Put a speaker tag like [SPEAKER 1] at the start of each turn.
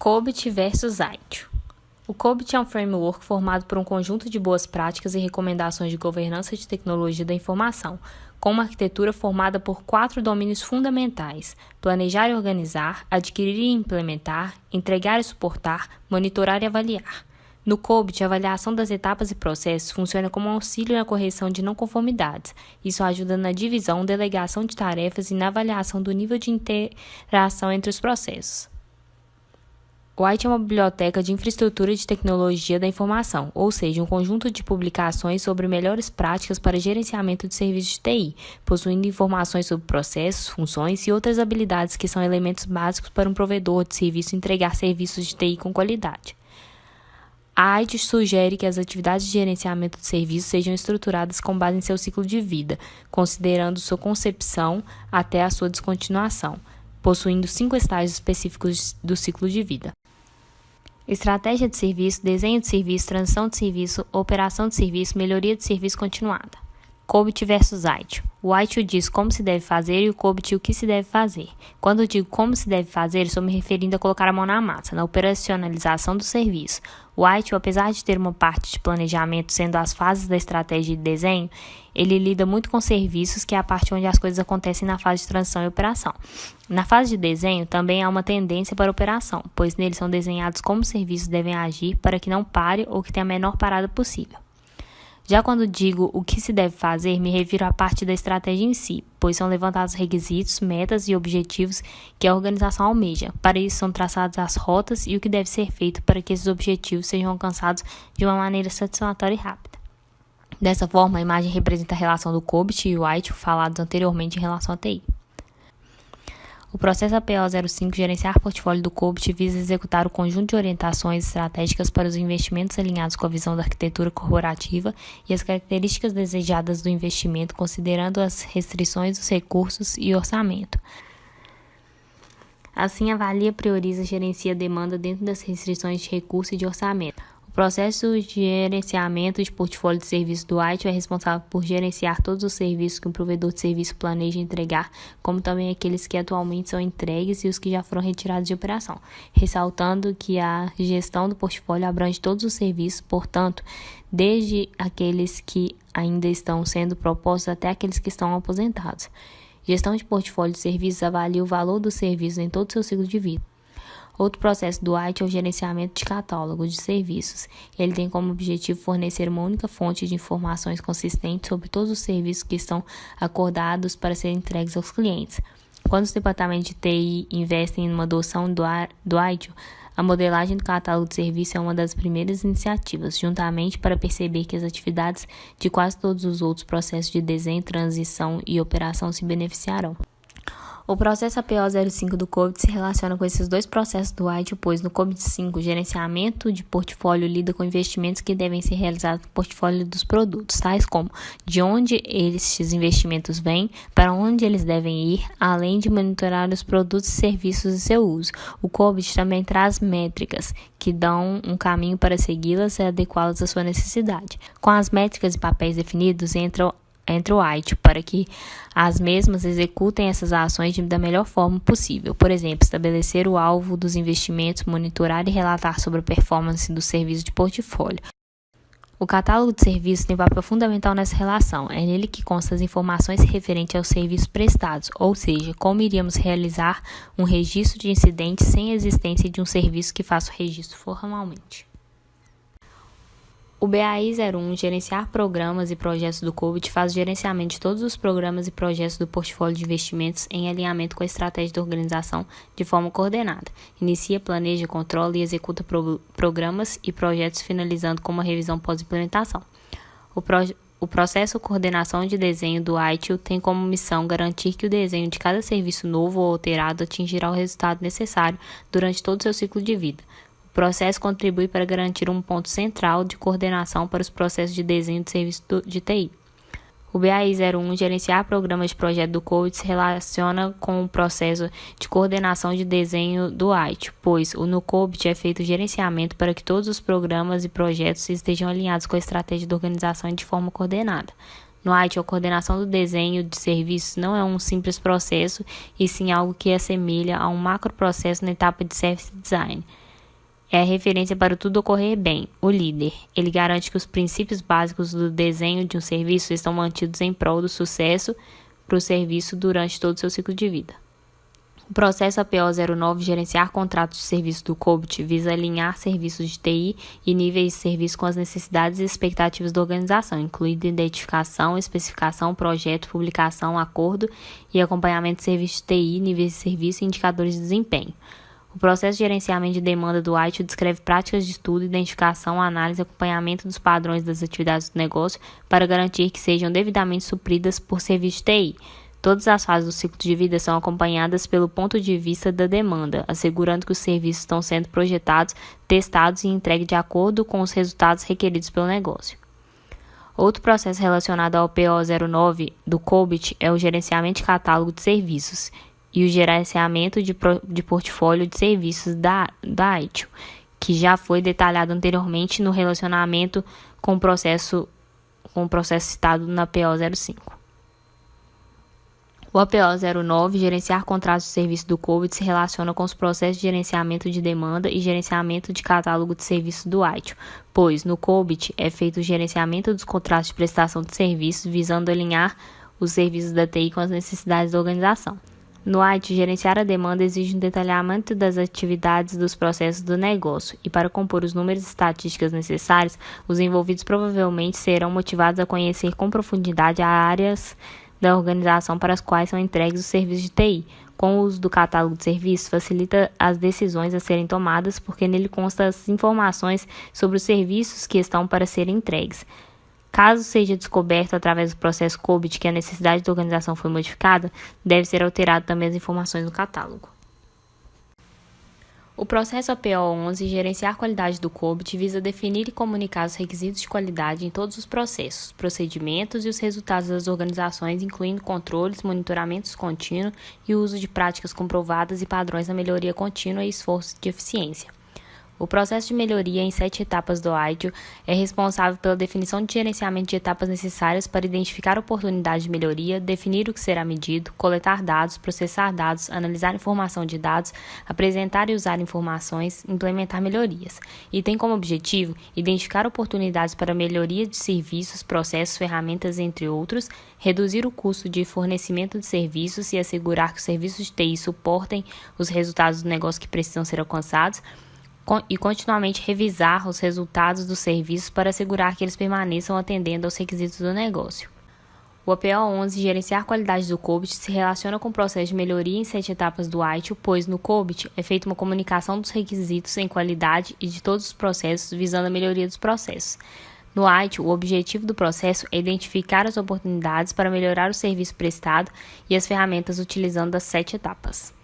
[SPEAKER 1] COBIT versus ITIL. O COBIT é um framework formado por um conjunto de boas práticas e recomendações de governança de tecnologia da informação, com uma arquitetura formada por 4 domínios fundamentais: planejar e organizar, adquirir e implementar, entregar e suportar, monitorar e avaliar. No COBIT, a avaliação das etapas e processos funciona como um auxílio na correção de não conformidades. Isso ajuda na divisão, delegação de tarefas e na avaliação do nível de interação entre os processos. O ITIL é uma biblioteca de infraestrutura de tecnologia da informação, ou seja, um conjunto de publicações sobre melhores práticas para gerenciamento de serviços de TI, possuindo informações sobre processos, funções e outras habilidades que são elementos básicos para um provedor de serviço entregar serviços de TI com qualidade. A ITIL sugere que as atividades de gerenciamento de serviços sejam estruturadas com base em seu ciclo de vida, considerando sua concepção até a sua descontinuação, possuindo 5 estágios específicos do ciclo de vida: estratégia de serviço, desenho de serviço, transição de serviço, operação de serviço, melhoria de serviço continuada. COBIT versus ITIL. O ITIL diz como se deve fazer e o COBIT o que se deve fazer. Quando eu digo como se deve fazer, estou me referindo a colocar a mão na massa, na operacionalização do serviço. O ITIL, apesar de ter uma parte de planejamento sendo as fases da estratégia de desenho, ele lida muito com serviços, que é a parte onde as coisas acontecem na fase de transição e operação. Na fase de desenho, também há uma tendência para operação, pois neles são desenhados como os serviços devem agir para que não pare ou que tenha a menor parada possível. Já quando digo o que se deve fazer, me refiro à parte da estratégia em si, pois são levantados requisitos, metas e objetivos que a organização almeja. Para isso, são traçadas as rotas e o que deve ser feito para que esses objetivos sejam alcançados de uma maneira satisfatória e rápida. Dessa forma, a imagem representa a relação do COBIT e o ITIL falados anteriormente em relação à TI. O processo APO05 Gerenciar Portfólio do COBIT visa executar o conjunto de orientações estratégicas para os investimentos alinhados com a visão da arquitetura corporativa e as características desejadas do investimento, considerando as restrições dos recursos e orçamento. Assim, avalia, prioriza e gerencia a demanda dentro das restrições de recurso e de orçamento. O processo de gerenciamento de portfólio de serviços do ITIL é responsável por gerenciar todos os serviços que um provedor de serviço planeja entregar, como também aqueles que atualmente são entregues e os que já foram retirados de operação, ressaltando que a gestão do portfólio abrange todos os serviços, portanto, desde aqueles que ainda estão sendo propostos até aqueles que estão aposentados. Gestão de portfólio de serviços avalia o valor dos serviços em todo o seu ciclo de vida. Outro processo do ITIL é o gerenciamento de catálogo de serviços. Ele tem como objetivo fornecer uma única fonte de informações consistente sobre todos os serviços que estão acordados para serem entregues aos clientes. Quando os departamentos de TI investem em uma adoção do ITIL, a modelagem do catálogo de serviços é uma das primeiras iniciativas, juntamente para perceber que as atividades de quase todos os outros processos de desenho, transição e operação se beneficiarão. O processo APO05 do COBIT se relaciona com esses dois processos do ITIL, pois no COBIT 5, o gerenciamento de portfólio lida com investimentos que devem ser realizados no portfólio dos produtos, tais como de onde esses investimentos vêm, para onde eles devem ir, além de monitorar os produtos e serviços e seu uso. O COBIT também traz métricas que dão um caminho para segui-las e adequá-las à sua necessidade. Com as métricas e papéis definidos, entra o ITIL para que as mesmas executem essas ações da melhor forma possível. Por exemplo, estabelecer o alvo dos investimentos, monitorar e relatar sobre a performance do serviço de portfólio. O catálogo de serviços tem papel fundamental nessa relação. É nele que constam as informações referentes aos serviços prestados, ou seja, como iríamos realizar um registro de incidentes sem a existência de um serviço que faça o registro formalmente. O BAI01, Gerenciar Programas e Projetos do COBIT, faz o gerenciamento de todos os programas e projetos do portfólio de investimentos em alinhamento com a estratégia da organização de forma coordenada. Inicia, planeja, controla e executa programas e projetos, finalizando com uma revisão pós-implementação. O processo coordenação de desenho do ITIL tem como missão garantir que o desenho de cada serviço novo ou alterado atingirá o resultado necessário durante todo o seu ciclo de vida. O processo contribui para garantir um ponto central de coordenação para os processos de desenho de serviço de TI. O BAI01, Gerenciar Programas de Projeto do COBIT, se relaciona com o processo de coordenação de desenho do ITIL, pois no COBIT é feito o gerenciamento para que todos os programas e projetos estejam alinhados com a estratégia da organização e de forma coordenada. No ITIL, a coordenação do desenho de serviços não é um simples processo, e sim algo que assemelha a um macroprocesso na etapa de service design. é a referência para tudo ocorrer bem, o líder. Ele garante que os princípios básicos do desenho de um serviço estão mantidos em prol do sucesso para o serviço durante todo o seu ciclo de vida. O processo APO09, gerenciar contratos de serviço do COBIT, visa alinhar serviços de TI e níveis de serviço com as necessidades e expectativas da organização, incluindo identificação, especificação, projeto, publicação, acordo e acompanhamento de serviços de TI, níveis de serviço e indicadores de desempenho. O processo de gerenciamento de demanda do ITIL descreve práticas de estudo, identificação, análise e acompanhamento dos padrões das atividades do negócio para garantir que sejam devidamente supridas por serviço de TI. Todas as fases do ciclo de vida são acompanhadas pelo ponto de vista da demanda, assegurando que os serviços estão sendo projetados, testados e entregues de acordo com os resultados requeridos pelo negócio. Outro processo relacionado ao PO09 do COBIT é o gerenciamento de catálogo de serviços e o gerenciamento de portfólio de serviços da ITIL, que já foi detalhado anteriormente no relacionamento com o processo citado na PO05. O APO09, gerenciar contratos de serviço do COBIT, se relaciona com os processos de gerenciamento de demanda e gerenciamento de catálogo de serviços do ITIL, pois no COBIT é feito o gerenciamento dos contratos de prestação de serviços visando alinhar os serviços da TI com as necessidades da organização. No ITIL, gerenciar a demanda exige um detalhamento das atividades dos processos do negócio, e para compor os números e estatísticas necessários, os envolvidos provavelmente serão motivados a conhecer com profundidade as áreas da organização para as quais são entregues os serviços de TI. Com o uso do catálogo de serviços, facilita as decisões a serem tomadas, porque nele constam as informações sobre os serviços que estão para serem entregues. Caso seja descoberto através do processo COBIT que a necessidade da organização foi modificada, deve ser alterado também as informações no catálogo. O processo APO11, gerenciar a qualidade do COBIT, visa definir e comunicar os requisitos de qualidade em todos os processos, procedimentos e os resultados das organizações, incluindo controles, monitoramentos contínuos e o uso de práticas comprovadas e padrões da melhoria contínua e esforços de eficiência. O processo de melhoria em 7 etapas do ITIL é responsável pela definição de gerenciamento de etapas necessárias para identificar oportunidades de melhoria, definir o que será medido, coletar dados, processar dados, analisar informação de dados, apresentar e usar informações, implementar melhorias. E tem como objetivo identificar oportunidades para melhoria de serviços, processos, ferramentas, entre outros, reduzir o custo de fornecimento de serviços e assegurar que os serviços de TI suportem os resultados do negócio que precisam ser alcançados, e continuamente revisar os resultados dos serviços para assegurar que eles permaneçam atendendo aos requisitos do negócio. O APO11, gerenciar a qualidade do COBIT, se relaciona com o processo de melhoria em 7 etapas do ITIL, pois no COBIT é feita uma comunicação dos requisitos em qualidade e de todos os processos visando a melhoria dos processos. No ITIL, o objetivo do processo é identificar as oportunidades para melhorar o serviço prestado e as ferramentas utilizando as 7 etapas.